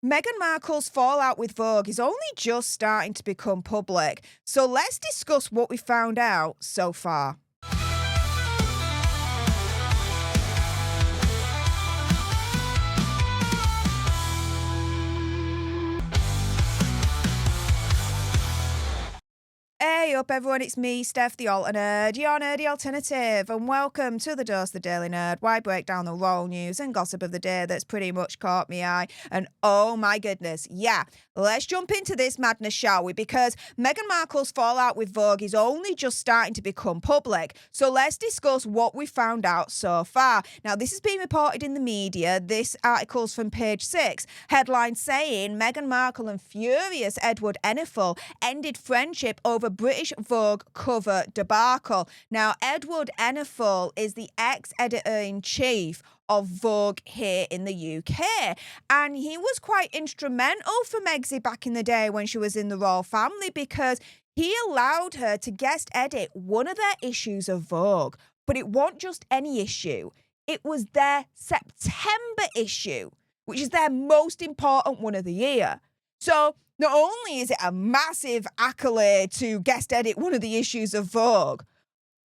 Meghan Markle's fallout with Vogue is only just starting to become public, so let's discuss what we found out so far. Hey up everyone, it's me, Stef The Alter Nerd, your nerdy alternative, and welcome to the Dose of the Daily Nerd, where I break down the royal news and gossip of the day that's pretty much caught me eye. And oh my goodness, yeah, let's jump into this madness, shall we? Because Meghan Markle's fallout with Vogue is only just starting to become public, so let's discuss what we found out so far. Now, this has been reported in the media. This article's from Page 6, headline saying Meghan Markle and furious Edward Enninful ended friendship over British Vogue cover debacle. Now, Edward Enninful is the ex-editor-in-chief of Vogue here in the UK, and he was quite instrumental for Megxie back in the day when she was in the royal family, because he allowed her to guest edit one of their issues of Vogue. But it wasn't just any issue, it was their September issue, which is their most important one of the year. So not only is it a massive accolade to guest edit one of the issues of Vogue,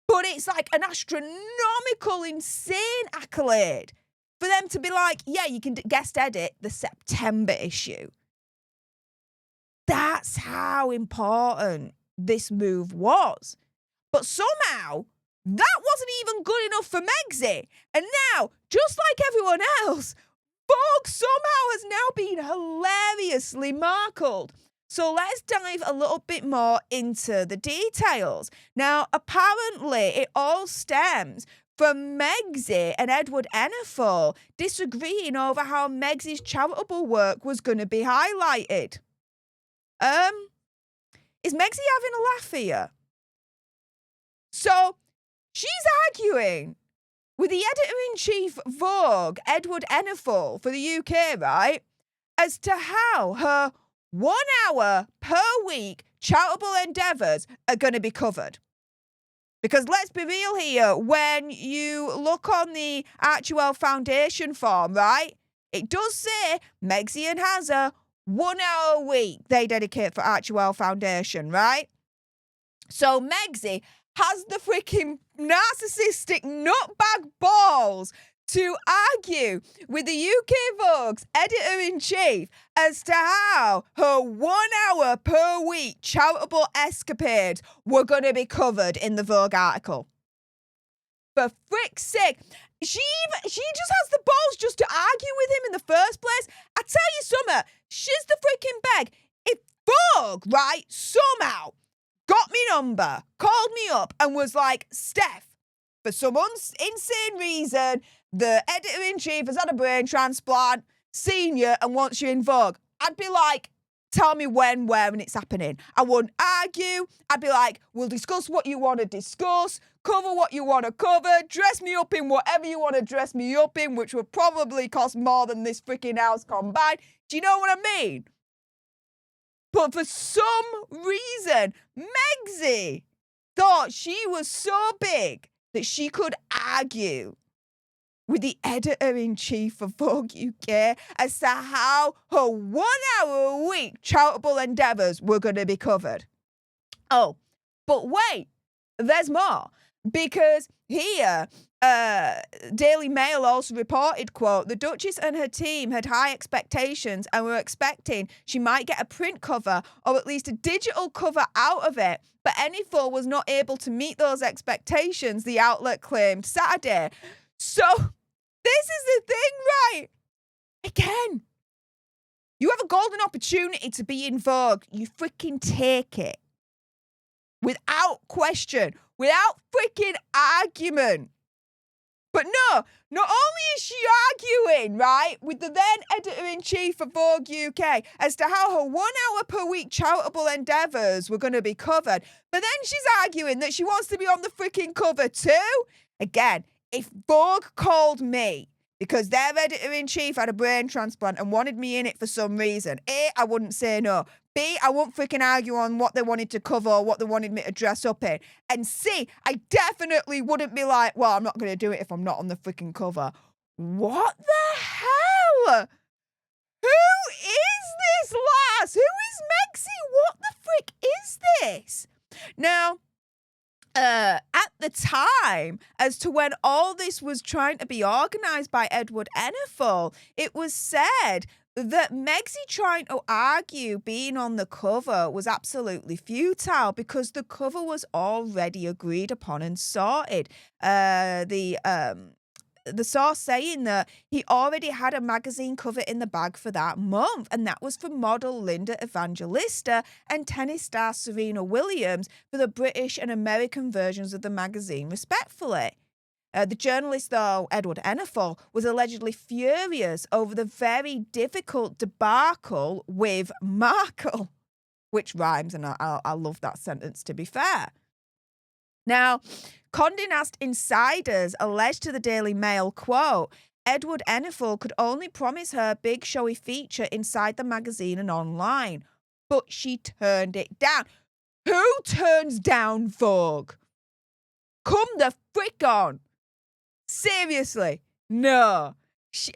but it's like an astronomical, insane accolade for them to be like, yeah, you can guest edit the September issue. That's how important this move was. But somehow, that wasn't even good enough for Megxie. And now, just like everyone else, Vogue somehow has now been hilariously markled. So let's dive a little bit more into the details. Now, apparently, it all stems from Megxie and Edward Enninful disagreeing over how Megxie's charitable work was going to be highlighted. Is Megxie having a laugh here? So, she's arguing with the editor-in-chief of Vogue, Edward Enninful, for the UK, right, as to how her 1 hour per week charitable endeavours are going to be covered. Because let's be real here, when you look on the Archewell Foundation form, right, it does say Megxie and Hazza 1 hour a week they dedicate for Archewell Foundation, right? So Megxie has the freaking narcissistic nutbag balls to argue with the UK Vogue's editor-in-chief as to how her 1 hour per week charitable escapades were going to be covered in the Vogue article. For frick's sake, she just has the balls just to argue with him in the first place. I tell you something, she's the freaking beg. If Vogue, right, somehow got me number, called me up and was like, Steph, for some insane reason, the editor-in-chief has had a brain transplant, seen you and wants you in Vogue, I'd be like, tell me when, where, and it's happening. I wouldn't argue. I'd be like, we'll discuss what you want to discuss, cover what you want to cover, dress me up in whatever you want to dress me up in, which would probably cost more than this freaking house combined. Do you know what I mean? But for some reason, Megxie thought she was so big that she could argue with the editor-in-chief of Vogue UK as to how her 1 hour a week charitable endeavours were going to be covered. Oh, but wait, there's more. Because here, Daily Mail also reported, quote, the Duchess and her team had high expectations and were expecting she might get a print cover or at least a digital cover out of it. But Enninful was not able to meet those expectations, the outlet claimed Saturday. So, this is the thing, right? Again, you have a golden opportunity to be in Vogue. You freaking take it. Without question. Without freaking argument. But no, not only is she arguing, right, with the then editor-in-chief of Vogue UK as to how her 1 hour per week charitable endeavours were going to be covered, but then she's arguing that she wants to be on the freaking cover too. Again, if Vogue called me because their editor-in-chief had a brain transplant and wanted me in it for some reason, A, I wouldn't say no. B, I won't freaking argue on what they wanted to cover or what they wanted me to dress up in. And C, I definitely wouldn't be like, well, I'm not going to do it if I'm not on the freaking cover. What the hell? Who this. Now, at the time, as to when all this was trying to be organised by Edward Enninful, it was said that Megxie trying to argue being on the cover was absolutely futile because the cover was already agreed upon and sorted. The source saying that he already had a magazine cover in the bag for that month, and that was for model Linda Evangelista and tennis star Serena Williams for the British and American versions of the magazine, respectively. The journalist, though, Edward Enninful, was allegedly furious over the very difficult debacle with Markle, which rhymes, and I love that sentence, to be fair. Now, Condé Nast insiders alleged to the Daily Mail, quote, Edward Enninful could only promise her a big showy feature inside the magazine and online, but she turned it down. Who turns down Vogue? Come the frick on. Seriously, no.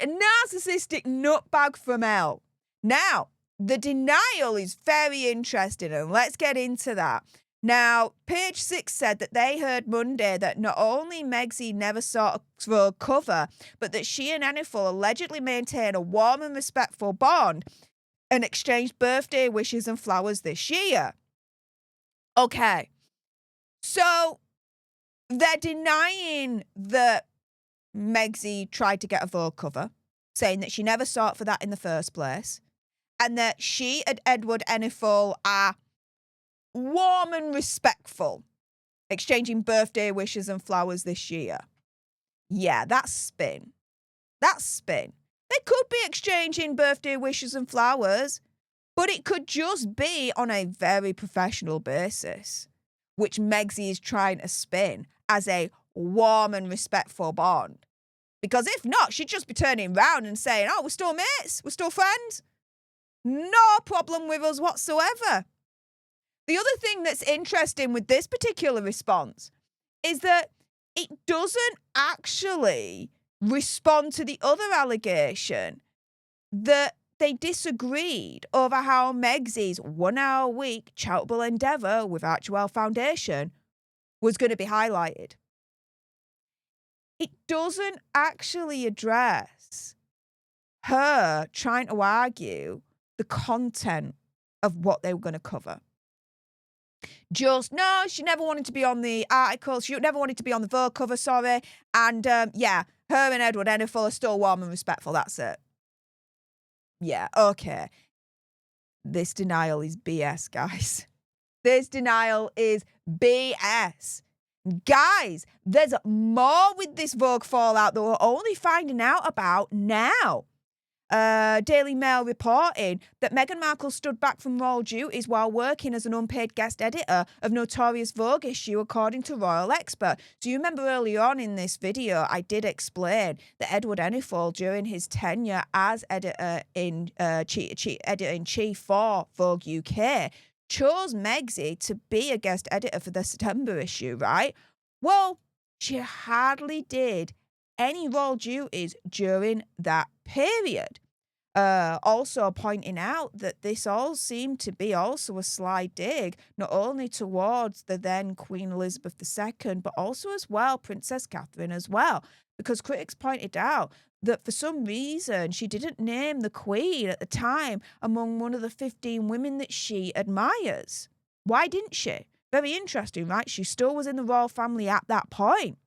A narcissistic nutbag from hell. Now, the denial is very interesting, and let's get into that. Now, Page 6 said that they heard Monday that not only Megxie never saw a Vogue cover, but that she and Enninful allegedly maintained a warm and respectful bond and exchanged birthday wishes and flowers this year. Okay, so they're denying that Megxie tried to get a Vogue cover, saying that she never sought for that in the first place, and that she and Edward Enninful are warm and respectful, exchanging birthday wishes and flowers this year. Yeah, that's spin. That's spin. They could be exchanging birthday wishes and flowers, but it could just be on a very professional basis, which Megxie is trying to spin as a warm and respectful bond. Because if not, she'd just be turning around and saying, oh, we're still mates, we're still friends. No problem with us whatsoever. The other thing that's interesting with this particular response is that it doesn't actually respond to the other allegation that they disagreed over how Megxie's 1 hour a week charitable endeavour with Archewell Foundation was going to be highlighted. It doesn't actually address her trying to argue the content of what they were going to cover. No, she never wanted to be on the article. She never wanted to be on the Vogue cover, sorry. And yeah, her and Edward Enninful are still warm and respectful. That's it. Yeah, okay. This denial is BS, guys. This denial is BS. Guys, there's more with this Vogue fallout that we're only finding out about now. Daily Mail reporting that Meghan Markle stood back from royal duties while working as an unpaid guest editor of notorious Vogue issue, according to royal expert. So you remember earlier on in this video, I did explain that Edward Enninful, during his tenure as editor-in-chief for Vogue UK, chose Megxie to be a guest editor for the September issue, right? Well, she hardly did any royal duties during that period. Also pointing out that this all seemed to be also a sly dig, not only towards the then Queen Elizabeth II, but also as well Princess Catherine as well, because critics pointed out that for some reason she didn't name the Queen at the time among one of the 15 women that she admires. Why didn't she? Very interesting, right? She still was in the royal family at that point.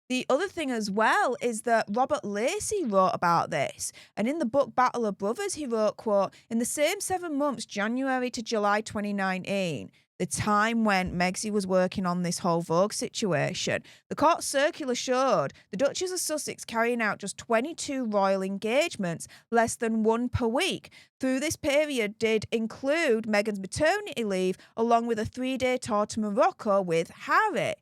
The other thing as well is that Robert Lacey wrote about this. And in the book Battle of Brothers, he wrote, quote, in the same 7 months, January to July 2019, the time when Megxie was working on this whole Vogue situation, the court circular showed the Duchess of Sussex carrying out just 22 royal engagements, less than 1 per week. Through this period did include Meghan's maternity leave, along with a 3-day tour to Morocco with Harry.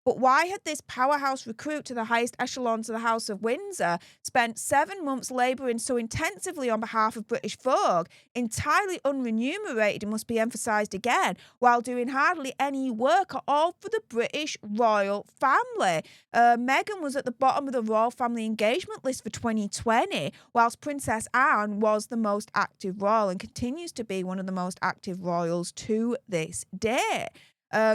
But why had this powerhouse recruit to the highest echelons of the House of Windsor spent 7 months labouring so intensively on behalf of British Vogue, entirely unremunerated, it must be emphasised again, while doing hardly any work at all for the British royal family? Meghan was at the bottom of the royal family engagement list for 2020, whilst Princess Anne was the most active royal and continues to be one of the most active royals to this day.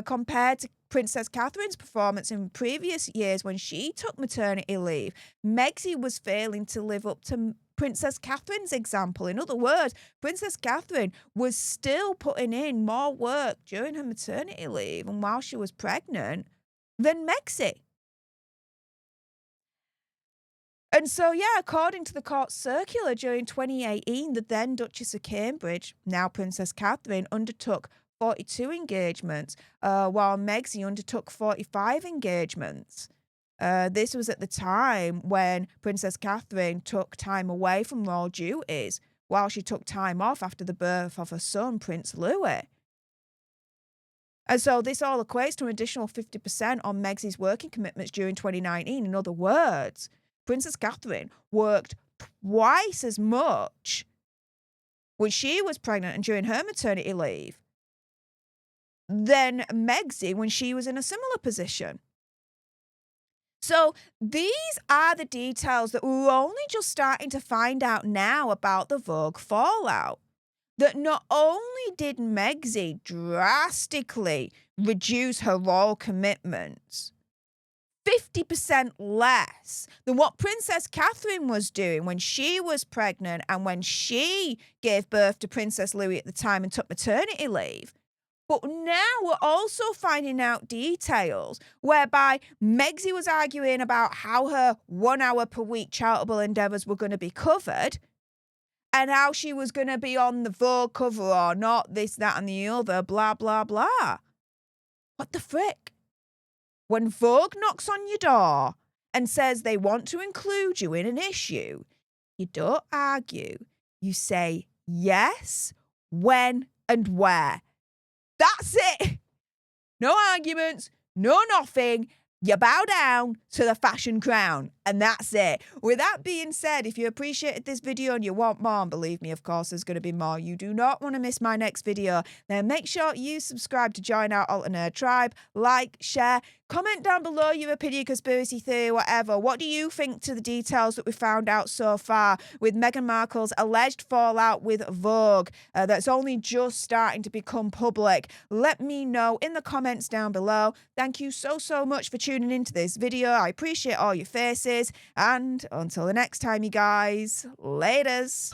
Compared to Princess Catherine's performance in previous years when she took maternity leave, Megxie was failing to live up to Princess Catherine's example. In other words, Princess Catherine was still putting in more work during her maternity leave and while she was pregnant than Megxie. And so, yeah, according to the court circular during 2018, the then Duchess of Cambridge, now Princess Catherine, undertook 42 engagements, while Megxie undertook 45 engagements. This was at the time when Princess Catherine took time away from royal duties while she took time off after the birth of her son, Prince Louis. And so this all equates to an additional 50% on Megxie's working commitments during 2019. In other words, Princess Catherine worked twice as much when she was pregnant and during her maternity leave than Megxie when she was in a similar position. So these are the details that we're only just starting to find out now about the Vogue fallout. That not only did Megxie drastically reduce her royal commitments, 50% less than what Princess Catherine was doing when she was pregnant and when she gave birth to Princess Louis at the time and took maternity leave. But now we're also finding out details whereby Megxie was arguing about how her 1 hour per week charitable endeavours were going to be covered and how she was going to be on the Vogue cover or not, this, that and the other, blah, blah, blah. What the frick? When Vogue knocks on your door and says they want to include you in an issue, you don't argue. You say yes, when and where. That's it. No arguments, no nothing. You bow down to the fashion crown, and that's it. With that being said, if you appreciated this video and you want more, and believe me, of course, there's going to be more, you do not want to miss my next video, then make sure you subscribe to join our Alter Nerd tribe, like, share, comment down below your opinion, conspiracy theory, whatever. What do you think to the details that we found out so far with Meghan Markle's alleged fallout with Vogue that's only just starting to become public? Let me know in the comments down below. Thank you so much for tuning into this video. I appreciate all your faces. And until the next time, you guys, laters.